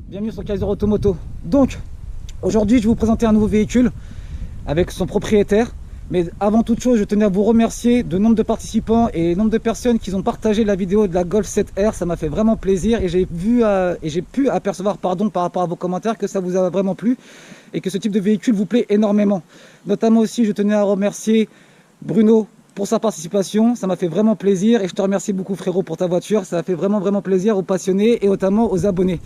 Bienvenue sur Kaiser Automoto. Donc, aujourd'hui, je vais vous présenter un nouveau véhicule avec son propriétaire. Mais avant toute chose, je tenais à vous remercier de nombre de participants et nombre de personnes qui ont partagé la vidéo de la Golf 7R. Ça m'a fait vraiment plaisir et j'ai pu apercevoir par rapport à vos commentaires que ça vous a vraiment plu et que ce type de véhicule vous plaît énormément. Notamment aussi, je tenais à remercier Bruno pour sa participation. Ça m'a fait vraiment plaisir et je te remercie beaucoup frérot pour ta voiture. Ça a fait vraiment plaisir aux passionnés et notamment aux abonnés.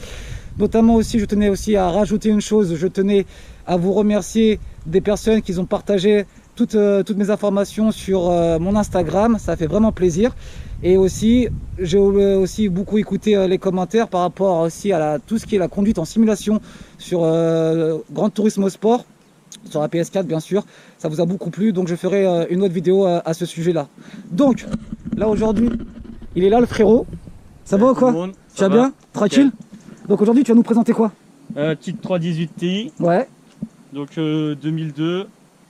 Notamment aussi, je tenais aussi à rajouter une chose. Je tenais à vous remercier des personnes qui ont partagé toutes mes informations sur mon Instagram, ça fait vraiment plaisir. Et aussi, j'ai aussi beaucoup écouté les commentaires par rapport aussi à tout ce qui est la conduite en simulation sur Gran Turismo Sport, sur la PS4 bien sûr. Ça vous a beaucoup plu, donc je ferai une autre vidéo à ce sujet-là. Donc, là aujourd'hui, il est là le frérot. Ça va ou quoi? Tu vas bien? Tranquille? Donc aujourd'hui, tu vas nous présenter quoi? Petite 318 Ti. Ouais. Donc 2002.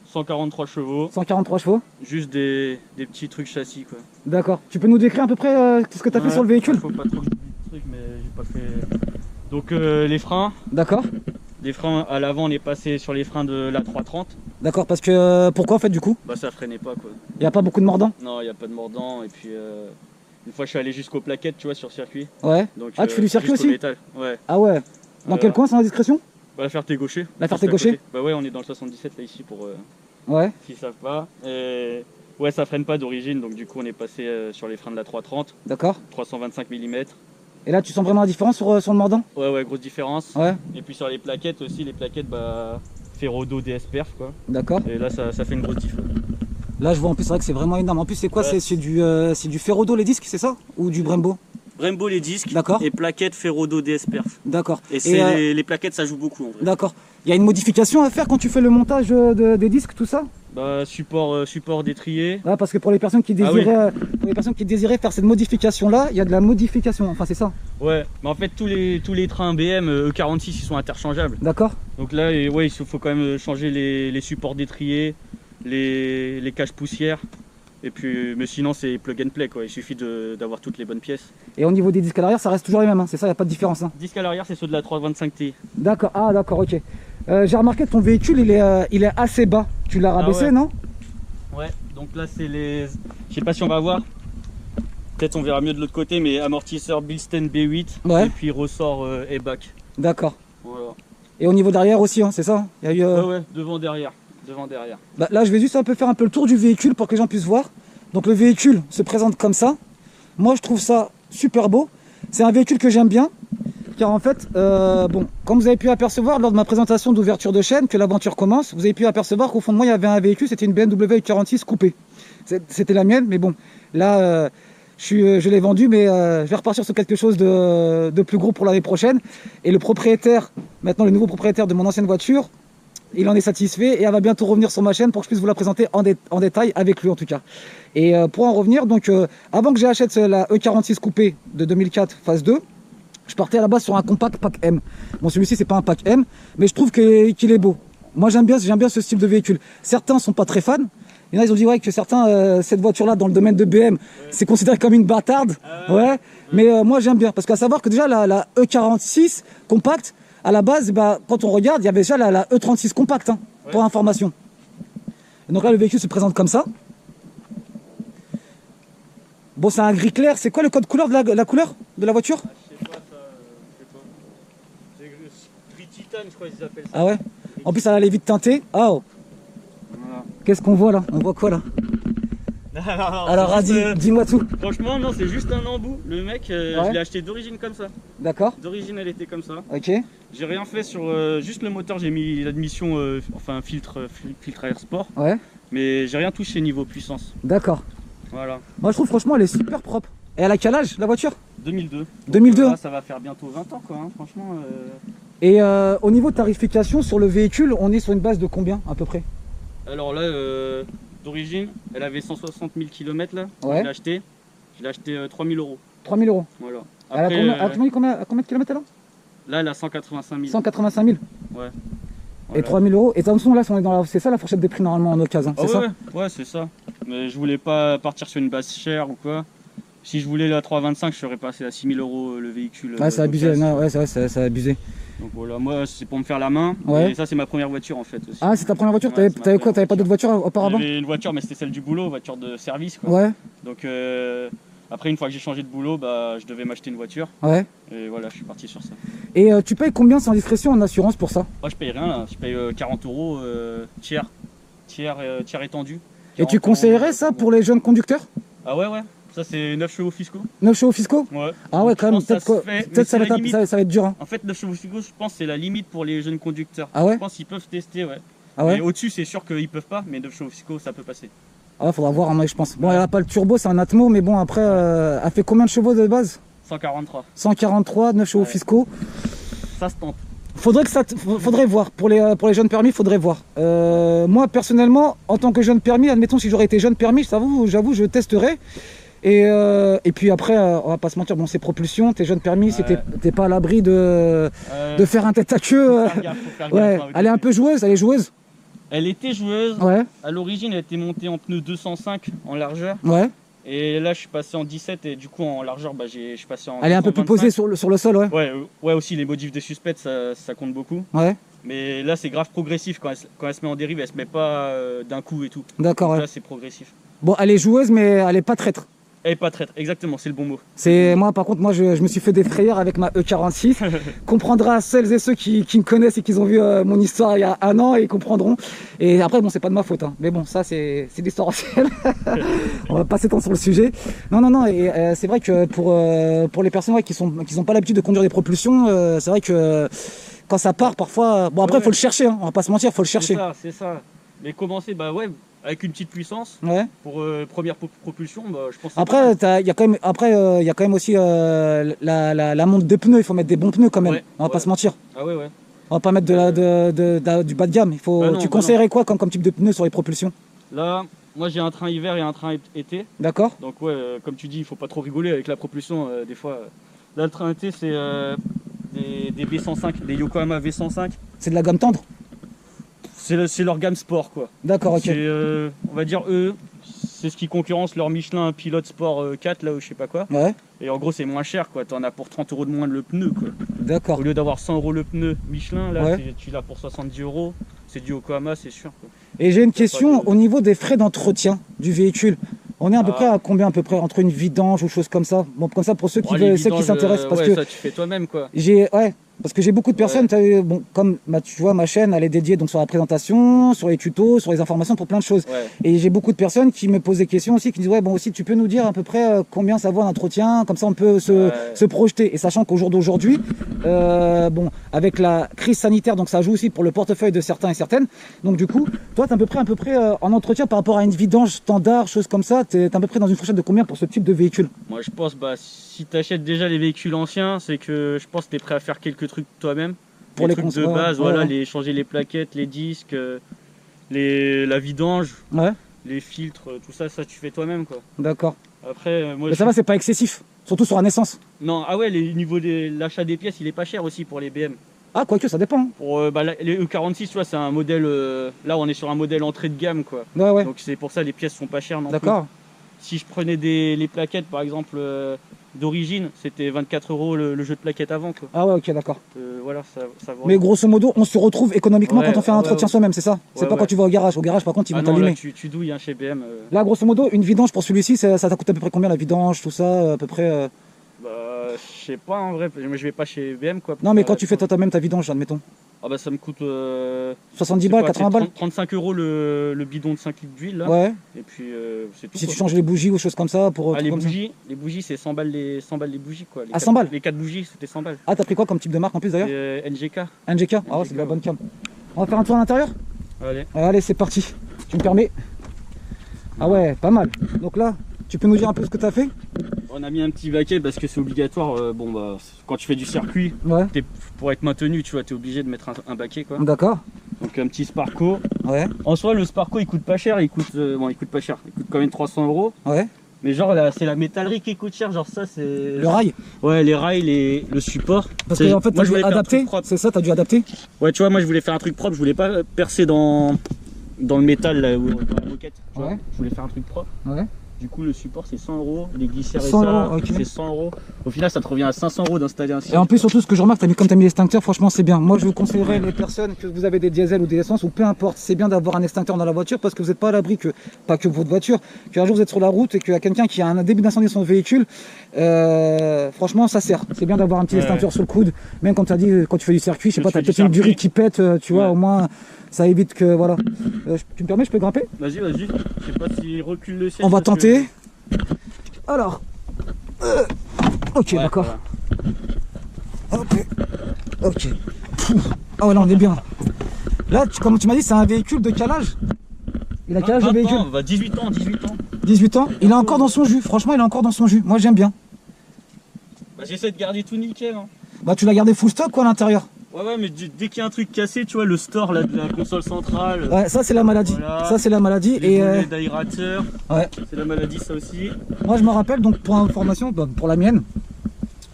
143 chevaux. 143 chevaux. Juste des petits trucs châssis quoi. D'accord. Tu peux nous décrire à peu près ce que tu as fait sur le véhicule? Faut pas trop de trucs mais j'ai pas fait. Donc les freins. D'accord. Les freins à l'avant on est passé sur les freins de la 330. D'accord, parce que pourquoi en fait du coup? Bah ça freinait pas quoi. Il n'y a pas beaucoup de mordants? Non il n'y a pas de mordant et puis une fois je suis allé jusqu'aux plaquettes tu vois sur circuit. Ouais. Donc, ah tu fais du circuit aussi? Métal. Ouais. Ah ouais. Dans quel coin sans indiscrétion? Bah, la Ferté-Gaucher. La Ferté-Gaucher? Bah ouais on est dans le 77 là ici pour... Ouais. S'ils savent pas. Et... ouais, ça freine pas d'origine, donc du coup on est passé sur les freins de la 330. D'accord. 325 mm. Et là tu sens vraiment la différence sur le mordant? Ouais, grosse différence. Ouais. Et puis sur les plaquettes aussi, les plaquettes Ferrodo DS Perf quoi. D'accord. Et là ça fait une grosse différence. Là je vois en plus c'est vrai que c'est vraiment énorme. En plus c'est quoi? Ouais. C'est du Ferrodo les disques, c'est ça? Ou du Brembo? Brembo les disques. D'accord. Et plaquettes Ferrodo DS Perf. D'accord. Et, les plaquettes ça joue beaucoup en vrai. D'accord. Il y a une modification à faire quand tu fais le montage des disques, tout ça? Bah support d'étrier. Ouais, parce que pour les personnes qui désiraient, faire cette modification là, il y a de la modification, enfin c'est ça? Ouais, mais en fait tous les trains BM E46 ils sont interchangeables. D'accord. Donc là ouais, il faut quand même changer les supports d'étrier, les caches poussières. Et puis, mais sinon c'est plug and play quoi, il suffit d'avoir toutes les bonnes pièces. Et au niveau des disques à l'arrière, ça reste toujours les mêmes, hein, c'est ça, il n'y a pas de différence hein? Disques à l'arrière c'est ceux de la 325 Ti. D'accord, ah d'accord, ok. J'ai remarqué que ton véhicule il est assez bas, tu l'as rabaissé, ouais. Non? Ouais, donc là c'est les... Je sais pas si on va voir, peut-être on verra mieux de l'autre côté, mais amortisseur Bilstein B8, ouais. Et puis ressort E-Bac. D'accord. Voilà. Et au niveau derrière aussi, hein, c'est ça? Il y a eu, ouais, devant derrière. Bah, là je vais juste faire un peu le tour du véhicule pour que les gens puissent voir. Donc le véhicule se présente comme ça. Moi je trouve ça super beau. C'est un véhicule que j'aime bien. Car en fait, bon, comme vous avez pu apercevoir lors de ma présentation d'ouverture de chaîne, que l'aventure commence, vous avez pu apercevoir qu'au fond de moi il y avait un véhicule, c'était une BMW 46 coupée. C'était la mienne, mais bon, là je l'ai vendu, mais je vais repartir sur quelque chose de plus gros pour l'année prochaine. Et le propriétaire, maintenant le nouveau propriétaire de mon ancienne voiture, il en est satisfait et elle va bientôt revenir sur ma chaîne pour que je puisse vous la présenter en détail avec lui en tout cas. Et pour en revenir, donc avant que j'achète la E46 coupée de 2004 phase 2, je partais à la base sur un compact pack M. Bon celui-ci c'est pas un pack M, mais je trouve qu'il est beau. Moi j'aime bien ce style de véhicule. Certains sont pas très fans. Il y en a, ils ont dit ouais, que certains, cette voiture-là dans le domaine de BM, c'est considéré comme une bâtarde. Ouais. Mais moi j'aime bien parce qu'à savoir que déjà la E46 compact, à la base, bah, quand on regarde, il y avait déjà la E36 compact, hein, ouais. Pour information. Et donc là, le véhicule se présente comme ça. Bon, c'est un gris clair. C'est quoi le code couleur de la couleur de la voiture? Je sais pas, ça. Je sais pas. C'est gris titane, je crois qu'ils appellent ça. Ah ouais. En plus, elle a les vitres teintées. Oh. Voilà. Qu'est-ce qu'on voit là? On voit quoi là? Non, alors, dis-moi tout. Franchement, non, c'est juste un embout. Le mec, ouais. Je l'ai acheté d'origine comme ça. D'accord. D'origine, elle était comme ça. Ok. J'ai rien fait sur juste le moteur, j'ai mis l'admission, enfin filtre Air Sport. Ouais. Mais j'ai rien touché niveau puissance. D'accord. Voilà. Moi, je trouve franchement, elle est super propre. Et elle a quel âge la voiture? 2002. 2002. Là, ça va faire bientôt 20 ans, quoi. Hein, franchement. Et au niveau de tarification sur le véhicule, on est sur une base de combien à peu près? Alors là. D'origine, elle avait 160 000 km là, ouais. Je l'ai acheté 3 000 €. 3 000 €. Voilà. Après, elle a combien de kilomètres là? Là, elle a 185 000. 185 000. Ouais. Voilà. Et 3 000 €. Et de toute façon, là, c'est ça la fourchette des prix normalement en occasion, c'est ça? Ouais, c'est ça. Mais je voulais pas partir sur une base chère ou quoi. Si je voulais la 325, je serais passé à 6 000 € le véhicule. Ouais, c'est abusé. Non, ouais, c'est vrai, c'est abusé. Donc voilà, moi c'est pour me faire la main. Ouais. Et ça c'est ma première voiture en fait aussi. Ah, c'est ta première voiture? Ouais, T'avais quoi? T'avais pas d'autres voitures auparavant? J'avais une voiture mais c'était celle du boulot, voiture de service quoi. Ouais. Donc après une fois que j'ai changé de boulot, bah je devais m'acheter une voiture. Ouais. Et voilà, je suis parti sur ça. Et tu payes combien sans discrétion en assurance pour ça? Moi je paye rien là, je paye 40 € tiers étendu. Et tu conseillerais ça pour les jeunes conducteurs? Ah ouais. Ça c'est 9 chevaux fiscaux. 9 chevaux fiscaux? Ouais. Ah ouais, quand même, peut-être ça va être dur. Hein. En fait, 9 chevaux fiscaux, je pense c'est la limite pour les jeunes conducteurs. Ah ouais? Je pense qu'ils peuvent tester, ouais. Ah ouais? Mais au-dessus, c'est sûr qu'ils peuvent pas, mais 9 chevaux fiscaux, ça peut passer. Ah ouais, faudra voir, hein, je pense. Bon, elle a pas le turbo, c'est un Atmo, mais bon, après, elle fait combien de chevaux de base? 143. 143, 9 chevaux fiscaux. Ça se tente. Faudrait voir. Pour les jeunes permis, faudrait voir. Moi, personnellement, en tant que jeune permis, admettons si j'aurais été jeune permis, j'avoue, je testerais. Et puis après, on va pas se mentir, bon, c'est propulsion, t'es jeune permis, si t'es pas à l'abri de faire un tête à queue. Faut faire gaffe Elle est un peu joueuse, elle est joueuse. Elle était joueuse. Ouais. À l'origine, elle était montée en pneu 205 en largeur. Ouais. Et là, je suis passé en 17 et du coup, en largeur, bah, je suis passé en. Elle est un peu plus posée sur le sol, ouais. Ouais, aussi, les modifs des suspects, ça compte beaucoup. Ouais. Mais là, c'est grave progressif. Quand elle se met en dérive, elle se met pas d'un coup et tout. D'accord, ouais. Là, c'est progressif. Bon, elle est joueuse, mais elle est pas traître. Elle est pas traître, exactement, c'est le bon mot. Moi, par contre, je me suis fait des frayeurs avec ma E46. Comprendra celles et ceux qui me connaissent et qui ont vu mon histoire il y a un an, et ils comprendront. Et après, bon, c'est pas de ma faute, hein. Mais bon, ça, c'est l'histoire ancienne. On va pas s'étendre sur le sujet. Non. Et c'est vrai que pour les personnes qui n'ont pas l'habitude de conduire des propulsions, c'est vrai que quand ça part, parfois. Bon, après, il faut le chercher, hein. On va pas se mentir, il faut le chercher. C'est ça. Mais commencer, bah ouais. Avec une petite puissance, pour première propulsion, bah, je pense. Après, il y a quand même aussi la monte des pneus. Il faut mettre des bons pneus quand même. On va pas se mentir. Ah ouais. On va pas mettre du bas de gamme. Tu conseillerais quoi comme type de pneus sur les propulsions? Là, moi j'ai un train hiver et un train été. D'accord. Donc ouais, comme tu dis, il faut pas trop rigoler avec la propulsion. Des fois, là le train été c'est des V105, des Yokohama V105. C'est de la gamme tendre? C'est leur gamme sport quoi. D'accord, ok. On va dire eux, c'est ce qui concurrence leur Michelin Pilote Sport 4 là ou je sais pas quoi. Ouais. Et en gros c'est moins cher quoi, t'en as pour 30 € de moins le pneu quoi. D'accord. Au lieu d'avoir 100 € le pneu Michelin, là tu l'as pour 70 €, c'est du Yokohama c'est sûr quoi. Et j'ai une question au niveau des frais d'entretien du véhicule. On est à peu près à combien, à peu près, entre une vidange ou chose comme ça? Bon, comme ça pour ceux qui s'intéressent. Parce que ça tu fais toi-même quoi. Parce que j'ai beaucoup de personnes, bon, comme tu vois, ma chaîne, elle est dédiée donc sur la présentation, sur les tutos, sur les informations pour plein de choses. Ouais. Et j'ai beaucoup de personnes qui me posent des questions aussi, qui disent bon aussi tu peux nous dire à peu près combien ça vaut un entretien, comme ça on peut se projeter. Et sachant qu'au jour d'aujourd'hui, bon, avec la crise sanitaire, donc ça joue aussi pour le portefeuille de certains et certaines. Donc du coup, toi t'es à peu près en entretien par rapport à une vidange standard, chose comme ça, t'es à peu près dans une fourchette de combien pour ce type de véhicule? Moi je pense si tu achètes déjà les véhicules anciens, c'est que je pense que tu es prêt à faire quelques trucs toi-même. Pour les trucs de base, changer les plaquettes, les disques, la vidange, les filtres, tout ça tu fais toi-même quoi. D'accord. Après, moi. Mais ça va, c'est pas excessif, surtout sur la naissance. Non, ah ouais, le niveau de l'achat des pièces, il est pas cher aussi pour les BM. Ah, quoique, ça dépend. Pour les E46, tu vois, c'est un modèle. Là, on est sur un modèle entrée de gamme quoi. Ouais. Donc c'est pour ça les pièces sont pas chères non plus. D'accord. Si je prenais les plaquettes par exemple d'origine, c'était 24 € le jeu de plaquettes avant quoi. Ah ouais, ok, d'accord. Voilà, ça vaut. Mais grosso modo, on se retrouve économiquement quand on fait un entretien soi-même, c'est ça? C'est pas quand tu vas au garage. Au garage, par contre, ils vont t'allumer. Là, tu douilles hein, chez BM. Là, grosso modo, une vidange pour celui-ci, ça coûte à peu près combien la vidange, tout ça, à peu près je sais pas en vrai, je vais pas chez BM quoi. Non, mais quand tu fais toi-même ta vidange, admettons. Ah bah ça me coûte 70 balles, 80 balles 35 € le bidon de 5 litres d'huile là. Ouais. Et puis c'est tout. Si tu changes les bougies ou choses comme ça pour les bougies c'est 100 balles les bougies quoi. 100 balles. Les 4 bougies c'était 100 balles. Ah, t'as pris quoi comme type de marque en plus d'ailleurs? NGK. NGK. Ah ouais, c'est de la bonne cam. On va faire un tour à l'intérieur? Allez, c'est parti. Tu me permets? Ah ouais, pas mal. Donc là, tu peux nous dire un peu ce que tu as fait? On a mis un petit baquet parce que c'est obligatoire. Quand tu fais du circuit, pour être maintenu, tu vois, t'es obligé de mettre un baquet quoi. D'accord. Donc un petit Sparco. Ouais. En soi, le Sparco il coûte pas cher, il coûte pas cher, il coûte quand même 300 €. Ouais. Mais genre là, c'est la métallerie qui coûte cher, genre ça c'est. Le rail. Ouais, les rails, le support. Parce que en fait, moi, je voulais adapter. C'est ça, t'as dû adapter. Ouais, tu vois, moi je voulais faire un truc propre, je voulais pas percer dans le métal là, ou dans la moquette. Je voulais faire un truc propre. Ouais. Du coup, le support c'est 100 €, les glissières et 100 ça, €, ok. c'est 100 €. Au final, ça te revient à 500 € d'installer un Et siège. en plus, surtout, ce que je remarque, comme tu as mis l'extincteur, franchement, c'est bien. Moi, je vous conseillerais les personnes que vous avez des diesels ou des essences, ou peu importe, c'est bien d'avoir un extincteur dans la voiture parce que vous n'êtes pas à l'abri que, pas que votre voiture, qu'un jour vous êtes sur la route et qu'il y a quelqu'un qui a un début d'incendie sur son véhicule. Franchement, ça sert. C'est bien d'avoir un petit extincteur sur le coude. Même quand tu as dit, quand tu fais du circuit, je sais pas, tu as peut-être une durite qui pète, tu vois, au moins, ça évite que, voilà. Tu me permets, je peux grimper? Vas-y, vas-y. Je sais pas s'il recule le siège. On va tenter. Alors. Ok, ouais, d'accord. Voilà. Ok. Ah ouais, là on est bien. Là, comme tu m'as dit, c'est un véhicule de quel âge? Il a quel âge le véhicule? 18 ans, 18 ans. 18 ans. Il est encore dans son jus. Franchement, il est encore dans son jus. Moi, j'aime bien. Bah, j'essaie de garder tout nickel. Hein. Bah, tu l'as gardé full stock quoi à l'intérieur? Ouais, mais dès qu'il y a un truc cassé, tu vois, le store là, de la console centrale. Ouais, ça c'est la maladie. Voilà. Ça c'est la maladie. Les et d'aérateur. Ouais. C'est la maladie, ça aussi. Moi, je me rappelle, donc pour information, pour la mienne,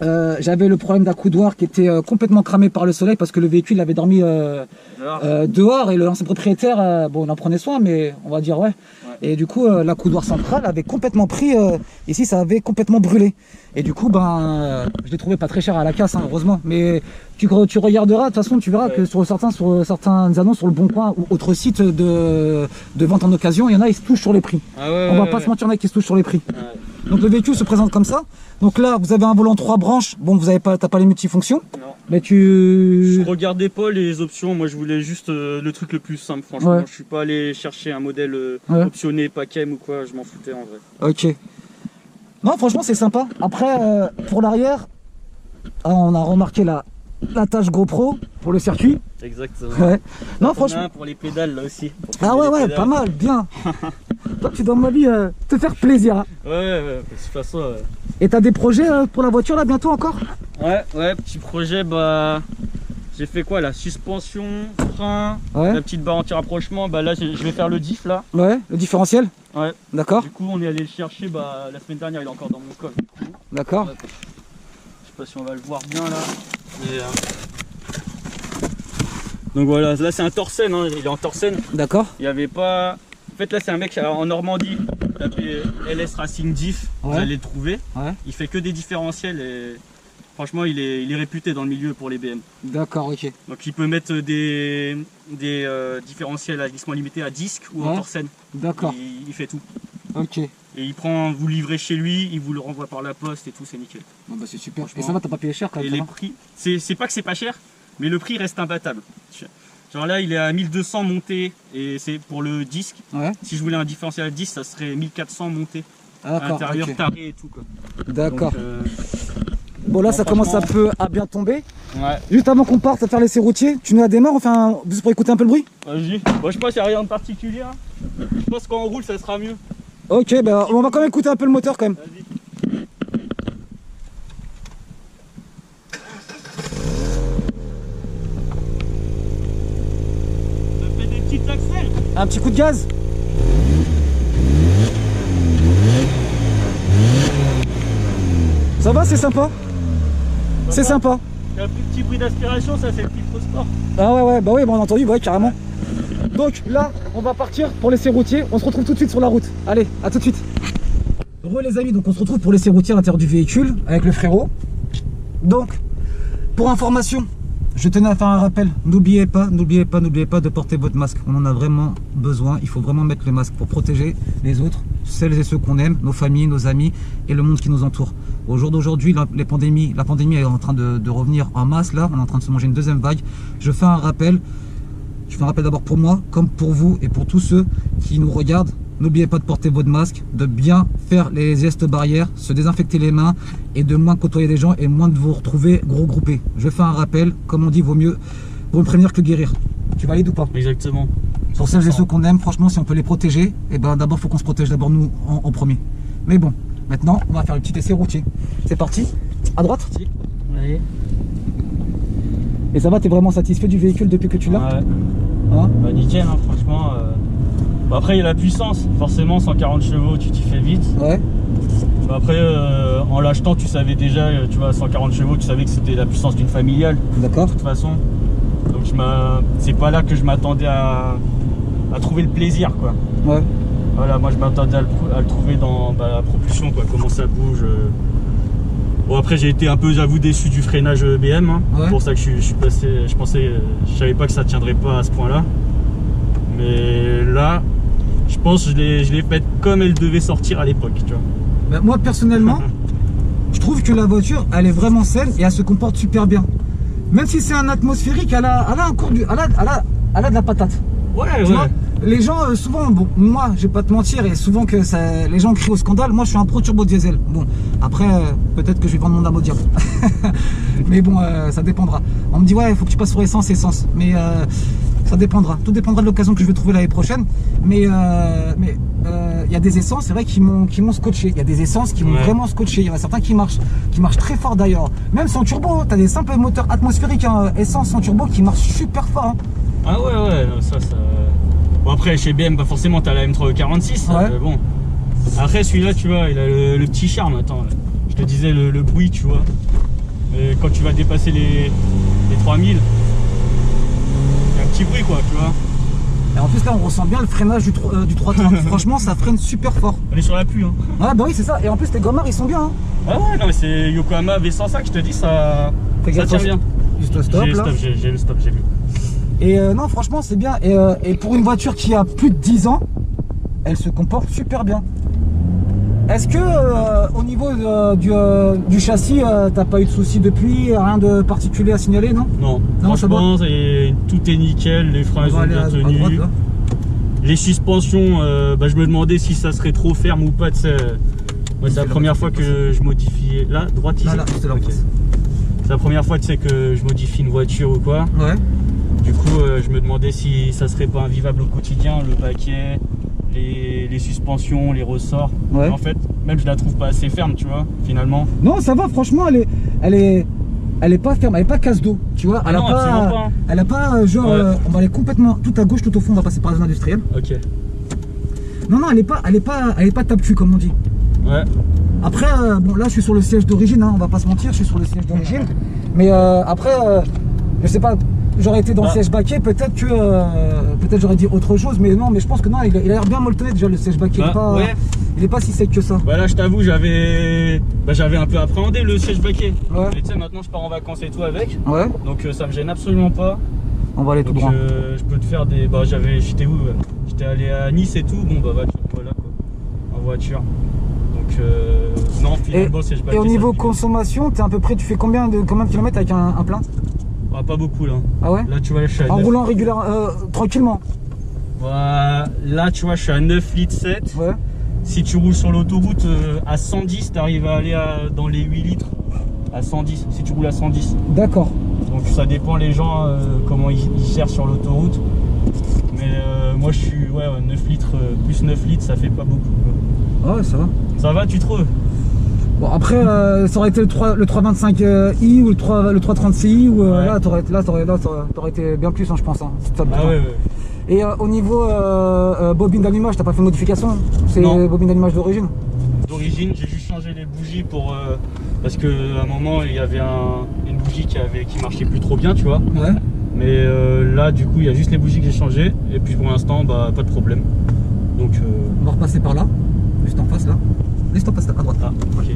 j'avais le problème d'accoudoir qui était complètement cramé par le soleil parce que le véhicule avait dormi dehors et l'ancien propriétaire, bon, il en prenait soin, mais on va dire ouais. Et du coup, l'accoudoir central avait complètement pris, ici ça avait complètement brûlé. Et du coup, je l'ai trouvé pas très cher à la casse, hein, heureusement. Mais tu regarderas, de toute façon, tu verras que sur certaines annonces sur le Bon Coin ou autres sites de vente en occasion, il y en a, ils se touchent sur les prix. Ah ouais, on va pas se mentir, il y en a qui se touchent sur les prix. Ouais. Donc le véhicule se présente comme ça. Donc là, vous avez un volant 3 branches. Bon, vous avez pas, t'as pas les multifonctions. Non. Mais tu... Je regardais pas les options. Moi, je voulais juste le truc le plus simple. Franchement, Ouais. je suis pas allé chercher un modèle Ouais. optionné, Pacem ou quoi. Je m'en foutais en vrai. Ok. Non, franchement, c'est sympa. Après, pour l'arrière, on a remarqué la tâche GoPro pour le circuit. Exactement. Ouais. Non, On franchement. a un pour les pédales là aussi. Ah ouais, pas mal, bien. Toi, tu dois, à mon avis, te faire plaisir. Hein. Ouais, de toute façon. Et t'as des projets pour la voiture là bientôt encore? Ouais, petit projet, j'ai fait quoi là? Suspension, frein, Ouais. la petite barre anti-rapprochement, là je vais faire le diff là. Ouais, le différentiel? Ouais. D'accord. Du coup on est allé le chercher la semaine dernière, il est encore dans mon coffre. D'accord. Ouais. Je sais pas si on va le voir bien là. Mais, donc voilà, là c'est un Torsen, hein. Il est en Torsen. D'accord. Il y avait pas. En fait là c'est un mec en Normandie, tapé LS Racing Diff, Ouais. vous allez le trouver. Ouais. Il fait que des différentiels et franchement il est réputé dans le milieu pour les BM. D'accord, ok. Donc il peut mettre des différentiels à glissement limité à disque ou en Ouais. Torsen. D'accord. Il fait tout. Ok. Et il prend, vous livrez chez lui, il vous le renvoie par la poste et tout, c'est nickel. Bon, bah, c'est super. Franchement. Et ça va, t'as pas payé cher quand Et même. les hein. prix, c'est pas que c'est pas cher, mais le prix reste imbattable. Genre là il est à 1200 monté et c'est pour le disque. Ouais. Si je voulais un différentiel à disque, ça serait 1400 monté. Ah, À d'accord. l'intérieur Ok. taré et tout quoi. D'accord. Donc, Bon, là, bon, ça commence à franchement- bien tomber. ouais. Juste avant qu'on parte à faire l'essai routier, tu nous la démarres, juste pour écouter un peu le bruit? Vas-y. Bon, je pense qu'il n'y a rien de particulier. Hein. Je pense qu'en roule ça sera mieux. Ok, bah, on va quand même écouter un peu le moteur quand même. Vas-y. Ça fait des petites accels. Un petit coup de gaz. Ça va, c'est sympa. C'est sympa. Un petit bruit d'aspiration, ça c'est le filtre sport. Ah ouais, bah oui, bah on a entendu, ouais, carrément. Donc là, on va partir pour l'essai routier. On se retrouve tout de suite sur la route. Allez, à tout de suite. Re les amis, donc on se retrouve pour l'essai routier à l'intérieur du véhicule avec le frérot. Donc, pour information, je tenais à faire un rappel. N'oubliez pas de porter votre masque. On en a vraiment besoin. Il faut vraiment mettre le masque pour protéger les autres, celles et ceux qu'on aime, nos familles, nos amis et le monde qui nous entoure. Au jour d'aujourd'hui, la pandémie est en train de revenir en masse. Là, on est en train de se manger une deuxième vague. Je fais un rappel. Je fais un rappel d'abord pour moi, comme pour vous et pour tous ceux qui nous regardent. N'oubliez pas de porter votre masque, de bien faire les gestes barrières, se désinfecter les mains et de moins côtoyer les gens et moins de vous retrouver gros groupés. Je fais un rappel, comme on dit, vaut mieux pour prévenir que guérir. Tu valides ou pas? Exactement. Sur celles et ceux qu'on aime, franchement, si on peut les protéger, et ben d'abord, il faut qu'on se protège d'abord nous en premier. Mais bon, maintenant, on va faire le petit essai routier. C'est parti. À droite. Oui. Et ça va, t'es vraiment satisfait du véhicule depuis que tu l'as? Ouais. Hein? Bah nickel, hein, franchement. Après il y a la puissance, forcément 140 chevaux tu t'y fais vite. Ouais. Après en l'achetant tu savais déjà, tu vois 140 chevaux, tu savais que c'était la puissance d'une familiale D'accord. de toute façon. Donc c'est pas là que je m'attendais à trouver le plaisir quoi. Ouais. Voilà, moi je m'attendais à le trouver dans la propulsion, quoi, comment ça bouge. Bon, après j'ai été un peu, j'avoue, déçu du freinage BM, hein. C'est pour ça que je suis passé, je savais pas que ça tiendrait pas à ce point là. Mais là, je pense que je l'ai faite comme elle devait sortir à l'époque, tu vois. Bah, moi personnellement, je trouve que la voiture, elle est vraiment saine et elle se comporte super bien. Même si c'est un atmosphérique, elle a de la patate. Ouais, tu vois, les gens, souvent, bon, moi, je vais pas te mentir, et souvent que les gens crient au scandale, moi je suis un pro turbo diesel. Bon, après, peut-être que je vais vendre mon âme au diable. Mais bon, ça dépendra. On me dit, ouais, il faut que tu passes sur essence. Mais ça dépendra. Tout dépendra de l'occasion que je vais trouver l'année prochaine. Mais il y a des essences, c'est vrai, qui m'ont scotché. Il y a des essences qui m'ont vraiment scotché. Il y en a certains qui marchent très fort d'ailleurs. Même sans turbo, tu as des simples moteurs atmosphériques, hein, essence sans turbo qui marchent super fort. Hein. Ah ouais, non, ça... Bon, après, chez BM, pas forcément, t'as la M346. Bon. Après, celui-là, tu vois, il a le petit charme. Attends, je te disais le bruit, tu vois. Mais quand tu vas dépasser les 3000, il y a un petit bruit, quoi, tu vois. Et en plus, là, on ressent bien le freinage du 330. Franchement, ça freine super fort. On est sur la pluie, hein. Ah, bah oui, c'est ça. Et en plus, tes gommards, ils sont bien, hein. Ah ouais, non, mais c'est Yokohama V105, je te dis, ça tient bien. Juste le stop, là. J'ai le stop, j'ai vu. Et non, franchement, c'est bien. Et pour une voiture qui a plus de 10 ans, elle se comporte super bien. Est-ce que au niveau du châssis, t'as pas eu de soucis depuis? Rien de particulier à signaler, non? Non, franchement, tout est nickel. Les freins sont bien tenus. Les suspensions, je me demandais si ça serait trop ferme ou pas. C'est la première fois que je modifie. Là, droite ici. C'est la première fois, tu sais, que je modifie une voiture ou quoi. Ouais. Du coup, je me demandais si ça serait pas invivable au quotidien, le baquet, les suspensions, les ressorts. Ouais. En fait, même je la trouve pas assez ferme, tu vois, finalement. Non, ça va, franchement, elle est pas ferme, elle est pas casse d'eau, tu vois. Elle a pas genre, on va aller complètement tout à gauche, tout au fond, on va passer par la zone industrielle. Ok. Non, elle est pas tape-cul comme on dit. Ouais. Après, bon, là, je suis sur le siège d'origine, hein, on va pas se mentir, je suis sur le siège d'origine. Mais après, je sais pas. J'aurais été dans le siège baquet, peut-être j'aurais dit autre chose, mais non, mais je pense que non, il a l'air bien molletonné déjà le siège baquet. Il est pas si sec que ça. Bah là, je t'avoue, j'avais un peu appréhendé le siège baquet. Ouais. Mais tu sais, maintenant je pars en vacances et tout avec. Ouais. Donc ça me gêne absolument pas. On va aller tout droit. Je peux te faire des. J'étais où? J'étais allé à Nice et tout. Bon bah voilà quoi. En voiture. Donc non, finalement siège baquet. Et au niveau consommation, t'es à peu près, tu fais combien de kilomètres avec un plein? Ah, pas beaucoup là. Ah ouais? Là tu vois, je suis à en 9... roulant régulièrement, tranquillement. Voilà, là tu vois, je suis à 9 litres 7. Ouais. Si tu roules sur l'autoroute à 110, tu arrives à aller dans les 8 litres à 110, si tu roules à 110. D'accord. Donc ça dépend les gens comment ils cherchent sur l'autoroute. Mais moi je suis 9 litres, plus 9 litres, ça fait pas beaucoup. Ah ouais, ça va. Ça va, tu trouves? Bon, après, ça aurait été le 325i ou le 330ci, ou là, t'aurais été bien plus, hein, je pense. Hein, ouais. Et au niveau bobine d'allumage, t'as pas fait de modification? C'est bobine d'allumage d'origine? D'origine, j'ai juste changé les bougies pour parce qu'à un moment, il y avait une bougie qui marchait plus trop bien, tu vois. Ouais. Mais là, du coup, il y a juste les bougies que j'ai changées. Et puis pour l'instant, pas de problème. Donc, on va repasser par là, juste en face, là. Juste en face, là, à droite. Ah, ok.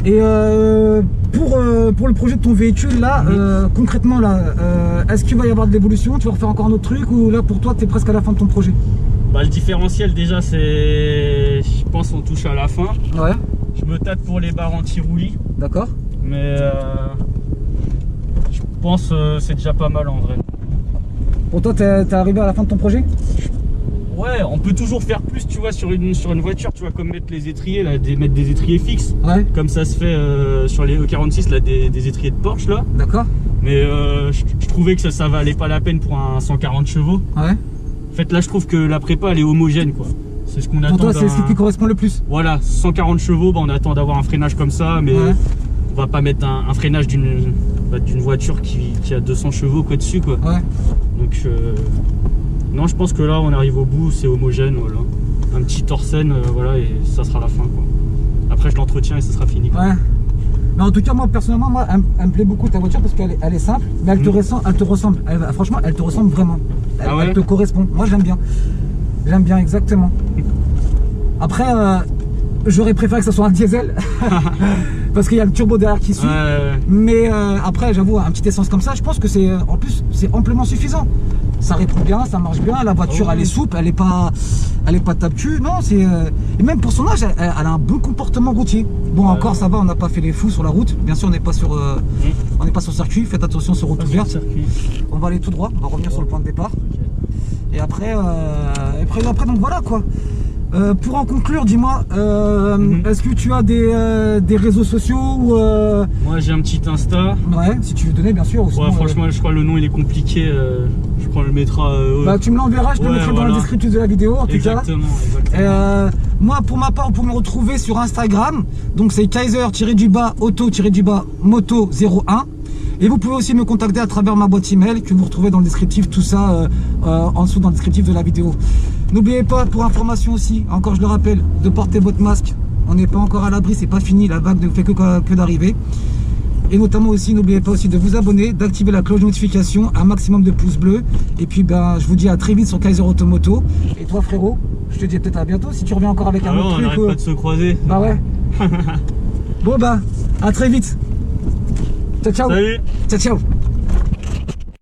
Et pour le projet de ton véhicule là, concrètement là, est-ce qu'il va y avoir de l'évolution? Tu vas refaire encore un autre truc, ou là pour toi tu es presque à la fin de ton projet? Bah le différentiel déjà c'est, je pense on touche à la fin. Ouais. Je me tâte pour les barres anti-roulis. D'accord. Mais je pense c'est déjà pas mal en vrai. Pour toi t'es arrivé à la fin de ton projet? Ouais, on peut toujours faire plus, tu vois, sur une voiture, tu vois, comme mettre les étriers, là, mettre des étriers fixes. Ouais. Comme ça se fait sur les E46, là, des étriers de Porsche, là. D'accord. Mais je trouvais que ça valait pas la peine pour un 140 chevaux. Ouais. En fait, là, je trouve que la prépa, elle est homogène, quoi. C'est ce qu'on attend. Pour toi, c'est ce qui correspond le plus. Voilà, 140 chevaux, on attend d'avoir un freinage comme ça, mais on va pas mettre un freinage d'une voiture qui a 200 chevaux, quoi, dessus, quoi. Ouais. Donc... non, je pense que là on arrive au bout, c'est homogène, voilà. Un petit Torsen, voilà, et ça sera la fin, quoi. Après je l'entretiens et ça sera fini, quoi. Ouais. Mais en tout cas, moi personnellement, elle me plaît beaucoup ta voiture parce qu'elle est simple, mais elle te ressemble. Franchement, elle te ressemble vraiment. Elle te correspond. Moi j'aime bien. J'aime bien, exactement. Après, j'aurais préféré que ce soit un diesel. Parce qu'il y a le turbo derrière qui suit. Mais après, j'avoue, un petit essence comme ça, je pense que c'est en plus, c'est amplement suffisant. Ça répond bien, ça marche bien. La voiture, elle est souple, elle est pas tape-cul. Non, c'est et même pour son âge, elle a un bon comportement routier. Bon, encore, ça va, on n'a pas fait les fous sur la route. Bien sûr, on n'est pas sur circuit. Faites attention sur route ouverte. On va aller tout droit. On va revenir sur le point de départ. Et après, donc voilà quoi. Pour en conclure, dis-moi, est-ce que tu as des réseaux sociaux ou Moi j'ai un petit Insta. Ouais, si tu veux donner bien sûr. Ou sinon, franchement, je crois le nom il est compliqué. Je crois qu'on le mettra. Bah, tu me l'enverras, je te le mettrai dans le descriptif de la vidéo en tout cas. Exactement. Moi pour ma part, vous pouvez me retrouver sur Instagram. Donc c'est Kaiser-auto-moto01. Et vous pouvez aussi me contacter à travers ma boîte email que vous retrouvez dans le descriptif, tout ça en dessous dans le descriptif de la vidéo. N'oubliez pas, pour information aussi, encore je le rappelle, de porter votre masque. On n'est pas encore à l'abri, c'est pas fini, la vague ne fait que d'arriver. Et notamment aussi, n'oubliez pas aussi de vous abonner, d'activer la cloche de notification, un maximum de pouces bleus. Et puis ben, je vous dis à très vite sur Kaiser Automoto. Et toi frérot, je te dis peut-être à bientôt si tu reviens encore avec un autre truc. On n'arrête pas de se croiser. Bah ouais. Bon bah, à très vite. Ciao ciao. Salut. Ciao ciao.